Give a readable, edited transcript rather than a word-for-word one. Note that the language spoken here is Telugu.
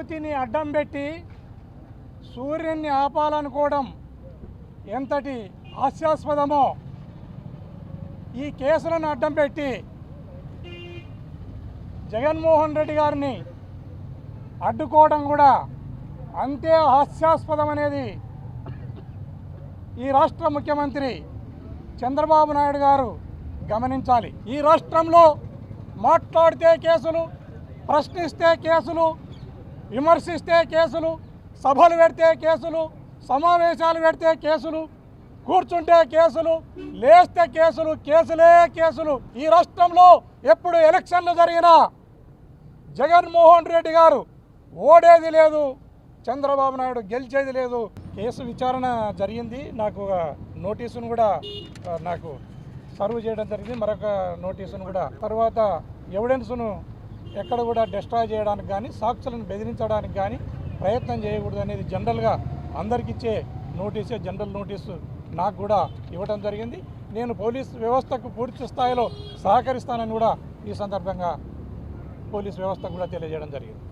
ప్రకృతిని అడ్డం పెట్టి సూర్యుని ఆపాలనుకోవడం ఎంతటి హాస్యాస్పదమో ఈ కేసులను అడ్డం పెట్టి జగన్మోహన్ రెడ్డి గారిని అడ్డుకోవడం కూడా అంతే హాస్యాస్పదం అనేది ఈ రాష్ట్ర ముఖ్యమంత్రి చంద్రబాబు నాయుడు గారు గమనించాలి. ఈ రాష్ట్రంలో మాట్లాడితే కేసులు, ప్రశ్నిస్తే కేసులు, విమర్శిస్తే కేసులు, సభలు పెడితే కేసులు, సమావేశాలు పెడితే కేసులు, కూర్చుంటే కేసులు, లేస్తే కేసులు, కేసులే కేసులు. ఈ రాష్ట్రంలో ఎప్పుడు ఎలక్షన్లు జరిగినా జగన్మోహన్ రెడ్డి గారు ఓడేది లేదు, చంద్రబాబు నాయుడు గెలిచేది లేదు. కేసు విచారణ జరిగింది. నాకు ఒక నోటీసును కూడా నాకు సర్వ్ చేయడం జరిగింది, మరొక నోటీసును కూడా. తర్వాత ఎవిడెన్స్ను ఎక్కడ కూడా డిస్ట్రాయ్ చేయడానికి కానీ, సాక్షులను బెదిరించడానికి కానీ ప్రయత్నం చేయకూడదు అనేది జనరల్గా అందరికిచ్చే నోటీసే, జనరల్ నోటీసు నాకు కూడా ఇవ్వడం జరిగింది. నేను పోలీస్ వ్యవస్థకు పూర్తి స్థాయిలో సహకరిస్తానని కూడా ఈ సందర్భంగా పోలీస్ వ్యవస్థకు కూడా తెలియజేయడం జరిగింది.